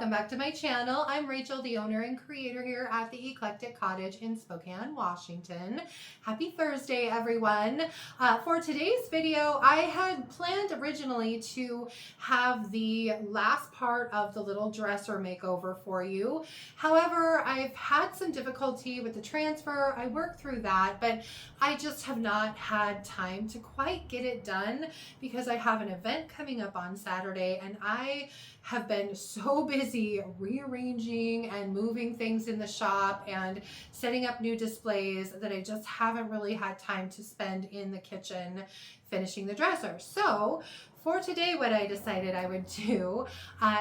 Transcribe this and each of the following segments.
welcome back to my channel. I'm Rachel, the owner and creator here at the Eclectic Cottage in Spokane, Washington. Happy Thursday, everyone. For today's video, I had planned originally to have the last part of the little dresser makeover for you. However, I've had some difficulty with the transfer. I worked through that, but I just have not had time to quite get it done because I have an event coming up on Saturday and I have been so busy rearranging and moving things in the shop and setting up new displays that I just haven't really had time to spend in the kitchen finishing the dresser. So for today, what I decided I would do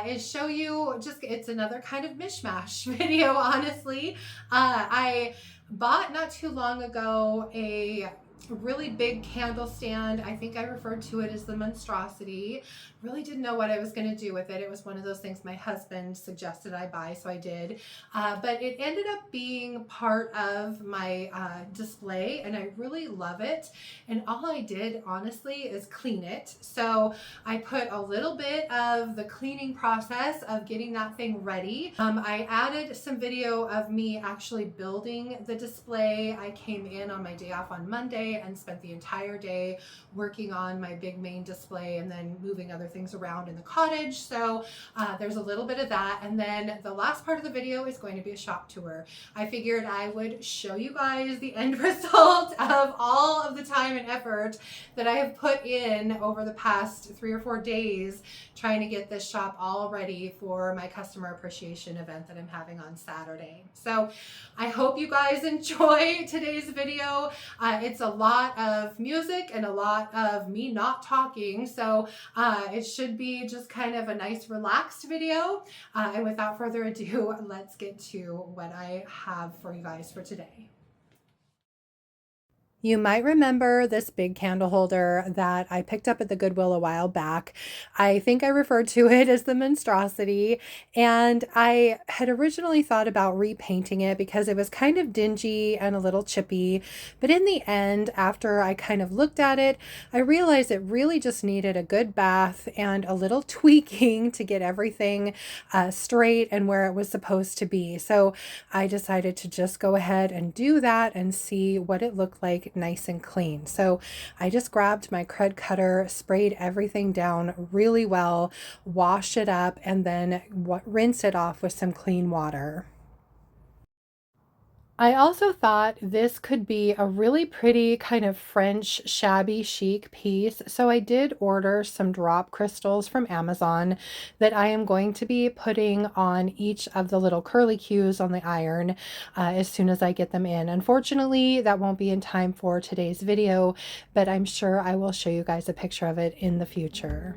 is show you it's another kind of mishmash video, honestly. I bought not too long ago a really big candle stand. I think I referred to it as the Monstrosity. Really didn't know what I was going to do with it. It was one of those things my husband suggested I buy, so I did. But it ended up being part of my display, and I really love it. And all I did, honestly, is clean it. So I put a little bit of the cleaning process of getting that thing ready. I added some video of me actually building the display. I came in on my day off on Monday and spent the entire day working on my big main display and then moving other things around in the cottage. So there's a little bit of that. And then the last part of the video is going to be a shop tour. I figured I would show you guys the end result of all of the time and effort that I have put in over the past 3 or 4 days trying to get this shop all ready for my customer appreciation event that I'm having on Saturday. So I hope you guys enjoy today's video. It's a lot of music and a lot of me not talking, so it should be just kind of a nice relaxed video. And without further ado, let's get to what I have for you guys for today. You might remember this big candle holder that I picked up at the Goodwill a while back. I think I referred to it as the Monstrosity, and I had originally thought about repainting it because it was kind of dingy and a little chippy, but in the end, after I kind of looked at it, I realized it really just needed a good bath and a little tweaking to get everything straight and where it was supposed to be. So I decided to just go ahead and do that and see what it looked like nice and clean. So I just grabbed my crud cutter, sprayed everything down really well, washed it up, and then rinsed it off with some clean water. I also thought this could be a really pretty kind of French shabby chic piece, so I did order some drop crystals from Amazon that I am going to be putting on each of the little curly cues on the iron as soon as I get them in. Unfortunately, that won't be in time for today's video, but I'm sure I will show you guys a picture of it in the future.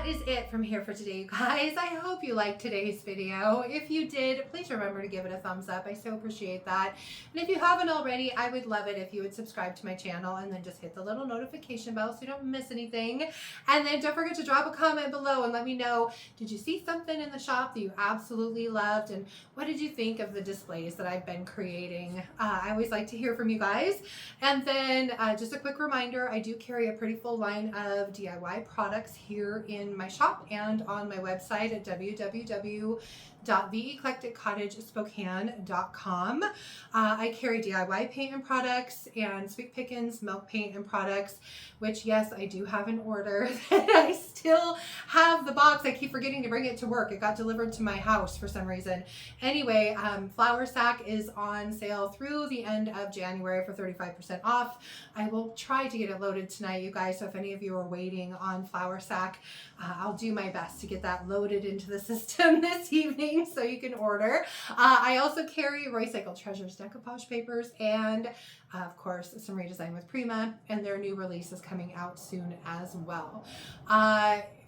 that is it from here for today, you guys. I hope you liked today's video. If you did, please remember to give it a thumbs up. I so appreciate that. And if you haven't already, I would love it if you would subscribe to my channel and then just hit the little notification bell so you don't miss anything. And then don't forget to drop a comment below and let me know, did you see something in the shop that you absolutely loved? And what did you think of the displays that I've been creating? I always like to hear from you guys. And then just a quick reminder, I do carry a pretty full line of DIY products here in my shop and on my website at www.theeclecticcottagespokane.com. I carry DIY paint and products and Sweet Pickins milk paint and products, which yes, I do have an order that I still have the box. I keep forgetting to bring it to work. It got delivered to my house for some reason. Anyway, Flour Sack is on sale through the end of January for 35% off. I will try to get it loaded tonight, you guys. So if any of you are waiting on Flour Sack, I'll do my best to get that loaded into the system this evening so you can order. I also carry Recycled Treasures decoupage papers and of course some redesign with Prima, and their new release is coming out soon as well.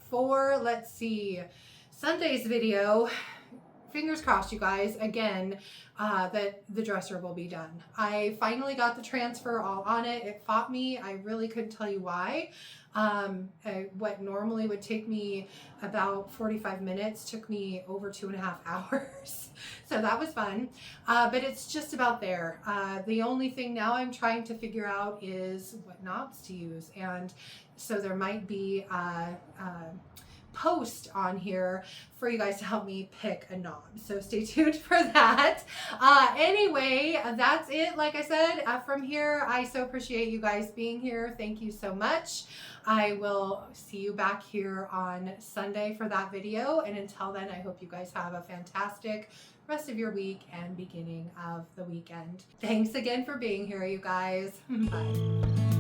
For, let's see, Sunday's video, fingers crossed, you guys, again, that the dresser will be done. I finally got the transfer all on it. It fought me. I really couldn't tell you why. What normally would take me about 45 minutes took me over 2.5 hours. So that was fun. But it's just about there. The only thing now I'm trying to figure out is what knobs to use. And so there might be post on here for you guys to help me pick a knob, so stay tuned for that. Anyway, that's it. Like I said, from here, I so appreciate you guys being here. Thank you so much. I will see you back here on Sunday for that video, and until then, I hope you guys have a fantastic rest of your week and beginning of the weekend. Thanks again for being here, you guys. Bye.